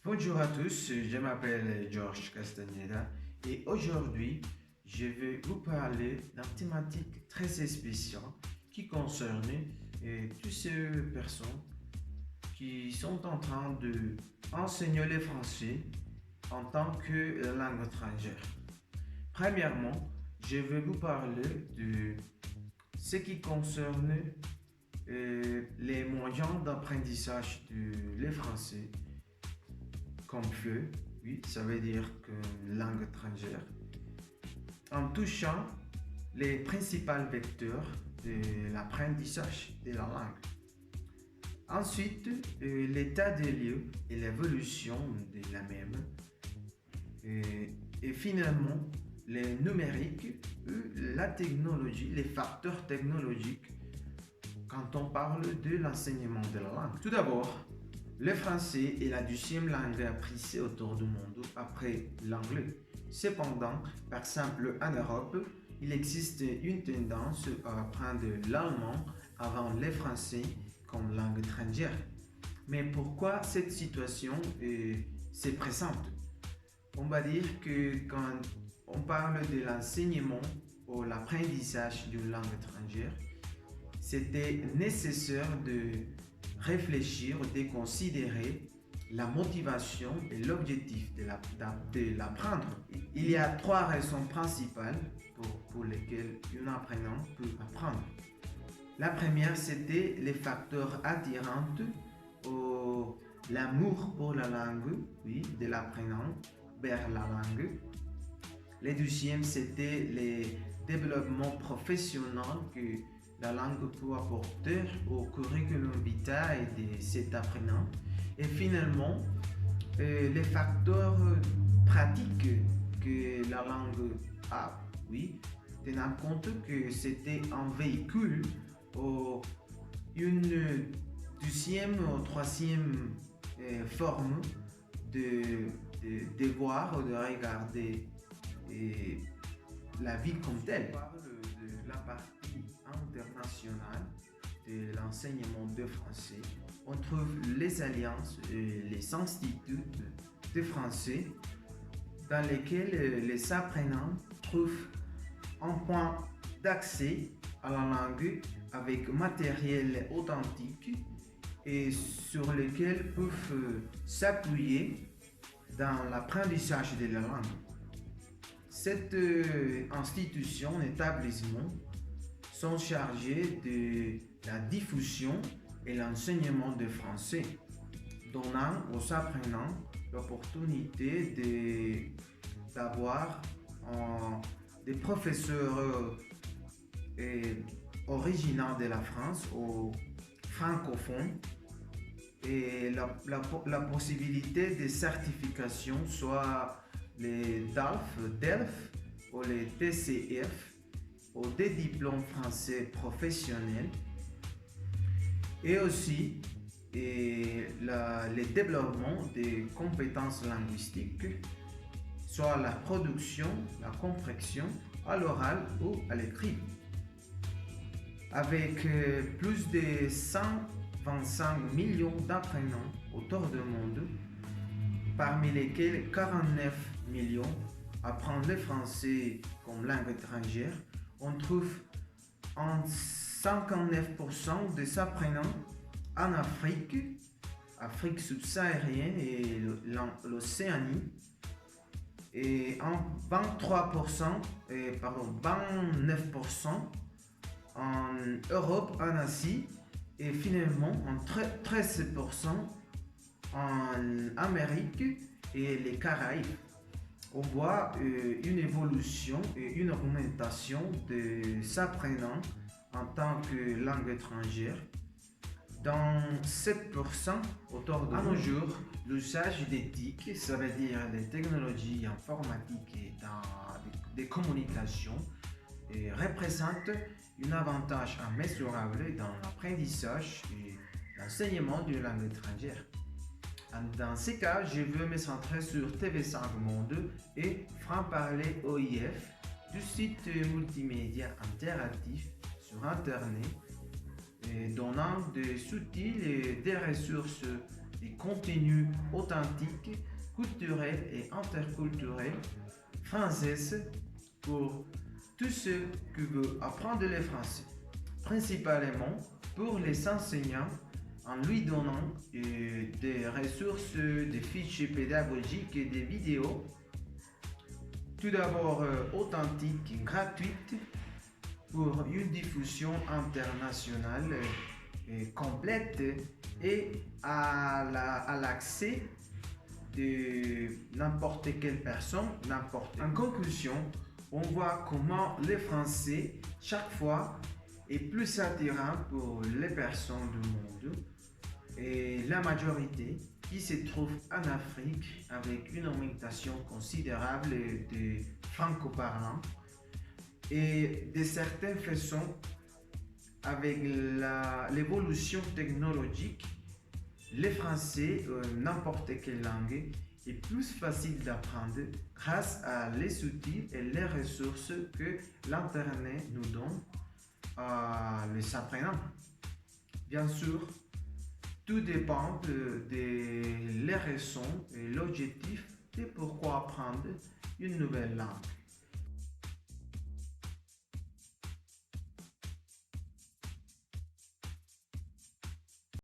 Bonjour à tous, je m'appelle George Castaneda et aujourd'hui je vais vous parler d'une thématique très spéciale qui concerne toutes ces personnes qui sont en train de enseigner le français en tant que langue étrangère. Premièrement, je vais vous parler de ce qui concerne les moyens d'apprentissage du français comme FLE, oui, ça veut dire que langue étrangère, en touchant les principaux vecteurs de l'apprentissage de la langue. Ensuite, l'état des lieux et l'évolution de la même. Et finalement, les numériques, la technologie, les facteurs technologiques quand on parle de l'enseignement de la langue. Tout d'abord, le français est la deuxième langue apprise autour du monde après l'anglais. Cependant, par exemple en Europe, il existe une tendance à apprendre l'allemand avant le français comme langue étrangère. Mais pourquoi cette situation se présente? On va dire que quand on parle de l'enseignement ou l'apprentissage d'une langue étrangère, c'était nécessaire de réfléchir, de considérer la motivation et l'objectif de l'apprendre. Il y a trois raisons principales pour lesquelles un apprenant peut apprendre. La première, c'était les facteurs attirants ou l'amour pour la langue, oui, de l'apprenant vers la langue. Le deuxième, c'était les développements professionnels que la langue peut apporter au curriculum vitae de cet apprenant. Et finalement, les facteurs pratiques que la langue a, oui, tenant compte que c'était un véhicule ou une deuxième ou troisième forme de voir ou de regarder la vie comme telle. On parle de la partie internationale de l'enseignement de français. On trouve les alliances et les instituts de français dans lesquels les apprenants trouvent un point d'accès à la langue avec matériel authentique et sur lequel peuvent s'appuyer dans l'apprentissage de la langue. Cette institution, établissement, sont chargés de la diffusion et l'enseignement de français, donnant aux apprenants l'opportunité d'avoir des professeurs originaires de la France ou francophones et la possibilité de certification, soit les DELF ou les TCF ou des diplômes français professionnels et aussi le développement des compétences linguistiques, soit la production, la compréhension à l'oral ou à l'écrit. Avec plus de 125 millions d'apprenants autour du monde, parmi lesquels 49 millions apprennent le français comme langue étrangère, on trouve en 59% des apprenants en Afrique, Afrique subsaharienne et l'Océanie, et en 29% en Europe, en Asie, et finalement en 13% en Amérique et les Caraïbes. On voit une évolution et une augmentation des apprenants en tant que langue étrangère dans 7% autour de nos jours. L'usage des TIC, ça veut dire les technologies informatiques et des communications, représente un avantage immesurable dans l'apprentissage et l'enseignement d'une langue étrangère. Dans ces cas, je veux me centrer sur TV5 Monde et Franc-Parler OIF, du site multimédia interactif sur Internet, donnant des sous-titres et des ressources des contenus authentiques, culturels et interculturels français pour tous ceux qui veulent apprendre le français, principalement pour les enseignants en lui donnant des ressources, des fichiers pédagogiques et des vidéos, tout d'abord authentiques et gratuites pour une diffusion internationale complète et à l'accès de n'importe quelle personne, n'importe. En conclusion, on voit comment le français, chaque fois, est plus attirant pour les personnes du monde et la majorité qui se trouve en Afrique avec une augmentation considérable de franco-parlants et de certaines façons avec l'évolution technologique, le français, n'importe quelle langue, est plus facile d'apprendre grâce à les outils et les ressources que l'Internet nous donne à les apprenants. Bien sûr, tout dépend des raisons et l'objectif de pourquoi apprendre une nouvelle langue.